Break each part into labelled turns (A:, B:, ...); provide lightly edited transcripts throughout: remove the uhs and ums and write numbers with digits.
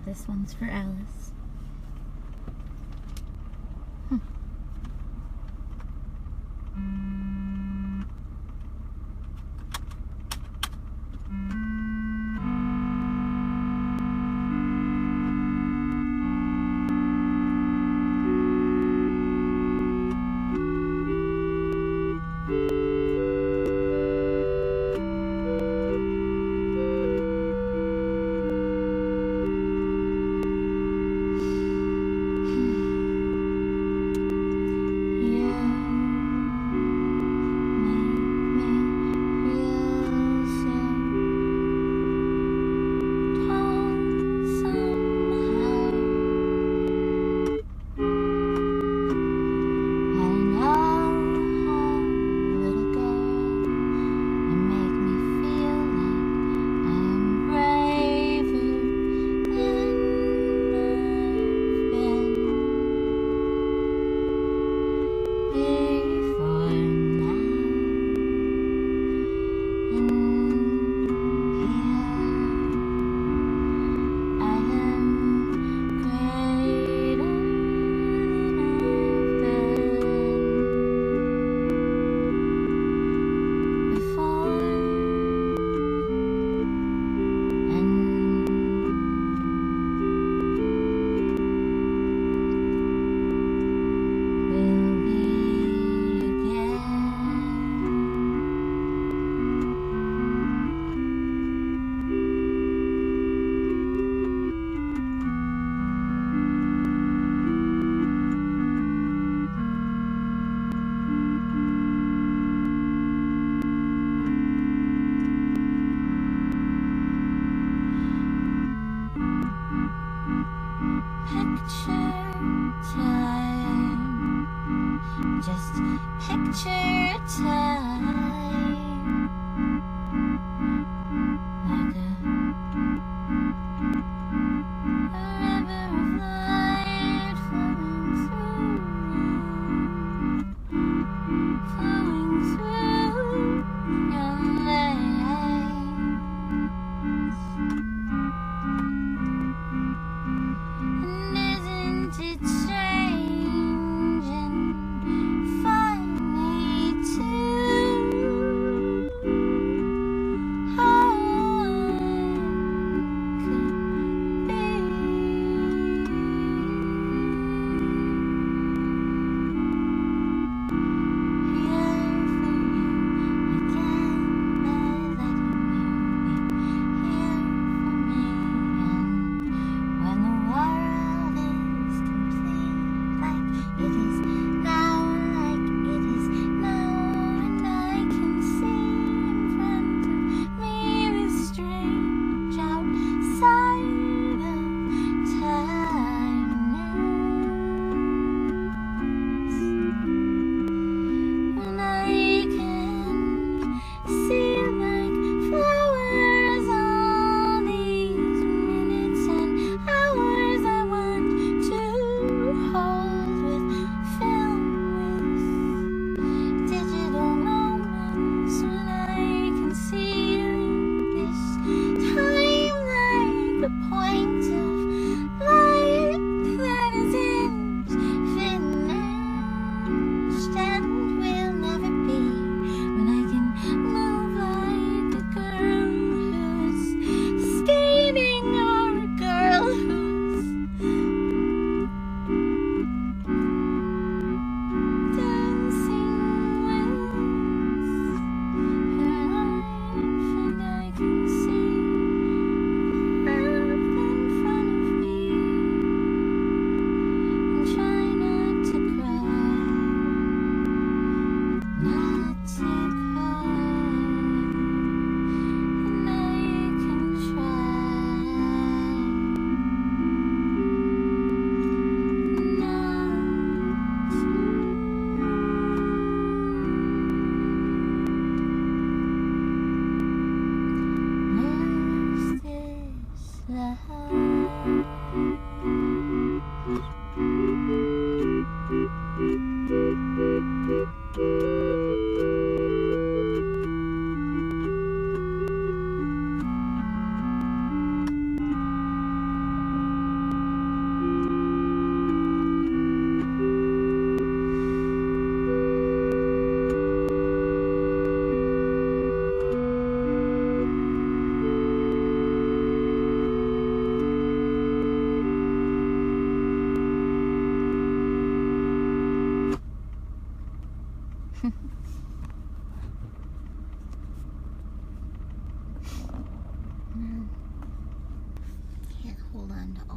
A: This one's for Alice. Picture time, like a river of light flowing through your legs. And isn't it strange and funny too?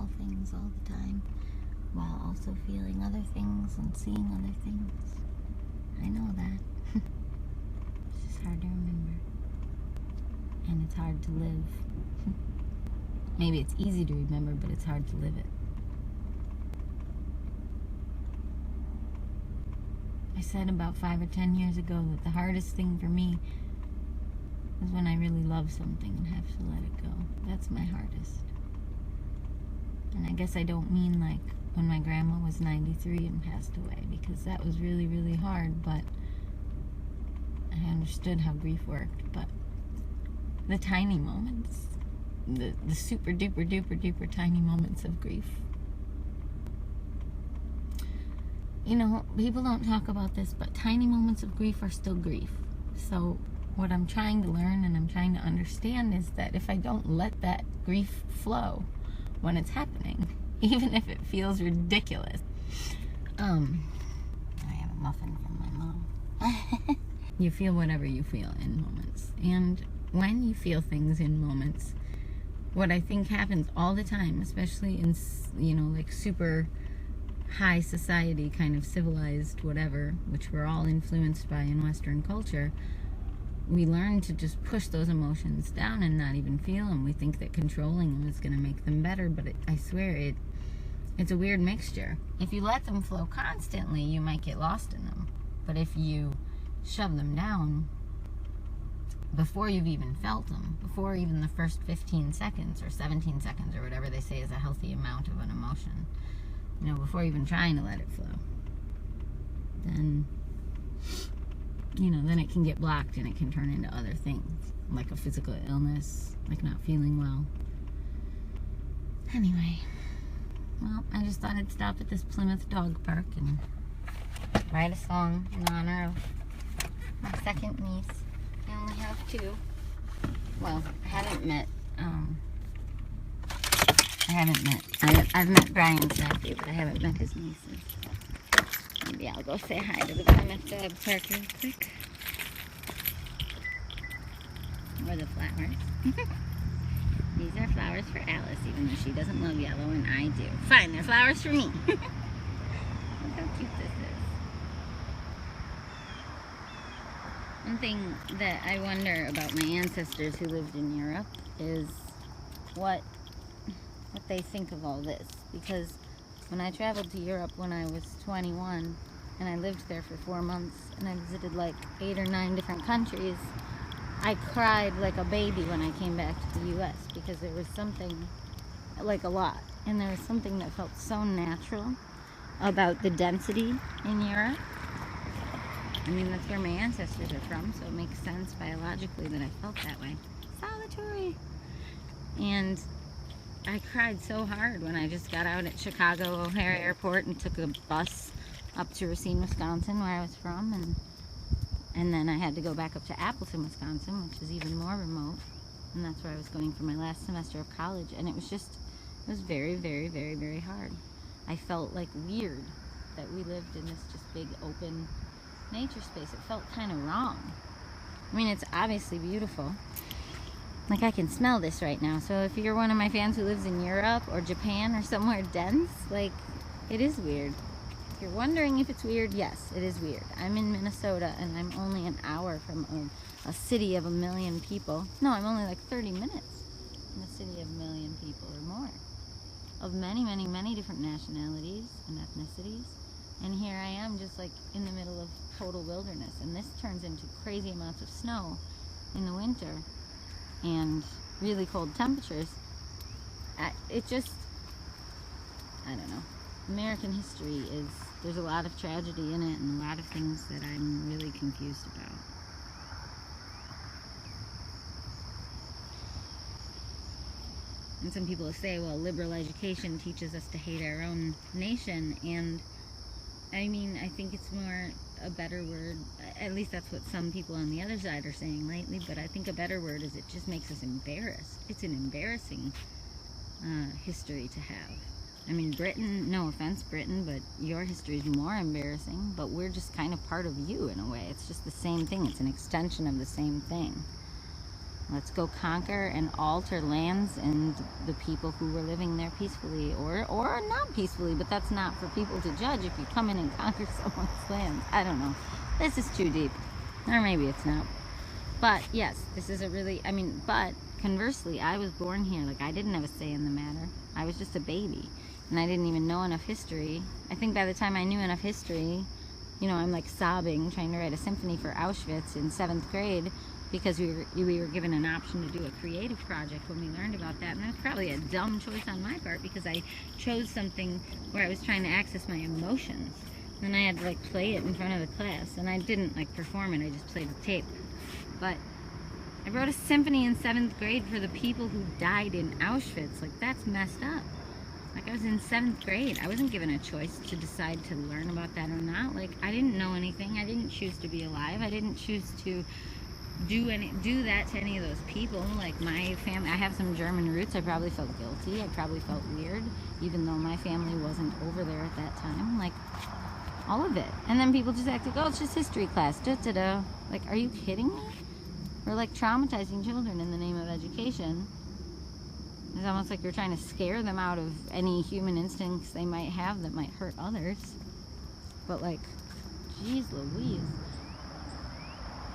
A: all things all the time, while also feeling other things and seeing other things. I know that. It's just hard to remember. And it's hard to live. Maybe it's easy to remember, but it's hard to live it. I said about 5 or 10 years ago that the hardest thing for me is when I really love something and have to let it go. That's my hardest. And I guess I don't mean like when my grandma was 93 and passed away, because that was really, really hard, but I understood how grief worked. But the tiny moments, the super duper duper duper tiny moments of grief. You know, people don't talk about this, but tiny moments of grief are still grief. So what I'm trying to learn and I'm trying to understand is that if I don't let that grief flow when it's happening, even if it feels ridiculous. I have a muffin from my mom. You feel whatever you feel in moments. And when you feel things in moments, what I think happens all the time, especially in, you know, like super high society, kind of civilized whatever, which we're all influenced by in Western culture, we learn to just push those emotions down and not even feel them. We think that controlling them is going to make them better, but I swear it's a weird mixture. If you let them flow constantly, you might get lost in them. But if you shove them down before you've even felt them, before even the first 15 seconds or 17 seconds or whatever they say is a healthy amount of an emotion, you know, before even trying to let it flow, then, you know, then it can get blocked and it can turn into other things, like a physical illness, like not feeling well. Anyway, well, I just thought I'd stop at this Plymouth dog park and write a song in honor of my second niece. I only have two. Well, I haven't met, I've met Brian's nephew, but I haven't met his nieces. Maybe I'll go say hi to the Plymouth dog park real quick. Or the flowers. These are flowers for Alice, even though she doesn't love yellow and I do. Fine, they're flowers for me. Look how cute this is. One thing that I wonder about my ancestors who lived in Europe is what they think of all this. Because when I traveled to Europe when I was 21, and I lived there for 4 months, and I visited like 8 or 9 different countries, I cried like a baby when I came back to the U.S. because there was something, like a lot, and there was something that felt so natural about the density in Europe. I mean, that's where my ancestors are from, so it makes sense biologically that I felt that way. Solitary! And I cried so hard when I just got out at Chicago O'Hare Airport and took a bus up to Racine, Wisconsin, where I was from, and then I had to go back up to Appleton, Wisconsin, which is even more remote, and that's where I was going for my last semester of college, and it was very, very, very, very hard. I felt like weird that we lived in this just big open nature space. It felt kind of wrong. I mean, it's obviously beautiful. Like, I can smell this right now, so if you're one of my fans who lives in Europe or Japan or somewhere dense, like, it is weird. If you're wondering if it's weird, yes, it is weird. I'm in Minnesota, and I'm only an hour from a city of 1 million people. No, I'm only like 30 minutes from a city of 1 million people or more, of many, many, many different nationalities and ethnicities. And here I am just like in the middle of total wilderness, and this turns into crazy amounts of snow in the winter and really cold temperatures. It just, I don't know. American history is, there's a lot of tragedy in it and a lot of things that I'm really confused about. And some people say, well, liberal education teaches us to hate our own nation, and I mean, I think it's more a better word, at least that's what some people on the other side are saying lately, but I think a better word is it just makes us embarrassed. It's an embarrassing history to have. I mean, Britain, no offense, Britain, but your history is more embarrassing, but we're just kind of part of you in a way. It's just the same thing. It's an extension of the same thing. Let's go conquer and alter lands and the people who were living there peacefully, or not peacefully, but that's not for people to judge if you come in and conquer someone's land. I don't know. This is too deep. Or maybe it's not. But yes, this is a really, but conversely, I was born here. Like, I didn't have a say in the matter. I was just a baby. And I didn't even know enough history. I think by the time I knew enough history, you know, I'm like sobbing, trying to write a symphony for Auschwitz in 7th grade, because we were given an option to do a creative project when we learned about that. And that was probably a dumb choice on my part, because I chose something where I was trying to access my emotions. And I had to like play it in front of the class. And I didn't like perform it, I just played the tape. But I wrote a symphony in 7th grade for the people who died in Auschwitz. Like, that's messed up. Like, I was in 7th grade. I wasn't given a choice to decide to learn about that or not. Like, I didn't know anything. I didn't choose to be alive. I didn't choose to do that to any of those people. Like, my family, I have some German roots. I probably felt guilty. I probably felt weird, even though my family wasn't over there at that time. Like, all of it. And then people just act like, oh, it's just history class. Da-da-da. Like, are you kidding me? We're like traumatizing children in the name of education. It's almost like you're trying to scare them out of any human instincts they might have that might hurt others. But like, geez Louise.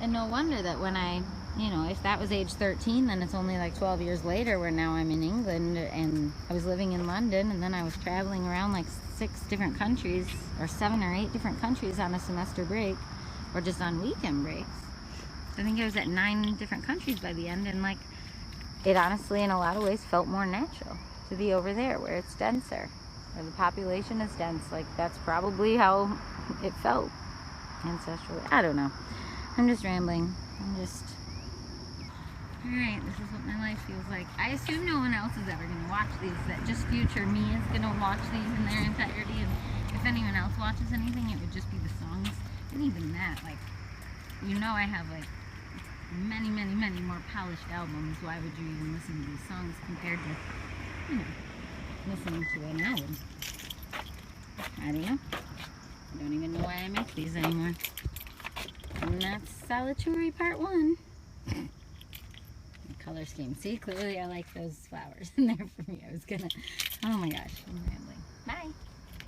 A: And no wonder that when I, you know, if that was age 13, then it's only like 12 years later where now I'm in England, and I was living in London, and then I was traveling around like 6 different countries, or 7 or 8 different countries on a semester break, or just on weekend breaks. I think I was at 9 different countries by the end, and like, it honestly in a lot of ways felt more natural to be over there where it's denser, where the population is dense. Like, that's probably how it felt ancestrally. I don't know. I'm just rambling. Alright, this is what my life feels like. I assume no one else is ever going to watch these, that just future me is going to watch these in their entirety, and if anyone else watches anything, it would just be the songs. And even that, like, you know, I have like many more polished albums. Why would you even listen to these songs compared to, you know, listening to an album? I don't know. I don't even know why I make these anymore. And that's Solitary Part 1. The color scheme. See, clearly I like those flowers in there for me. I was gonna, oh my gosh, I'm rambling.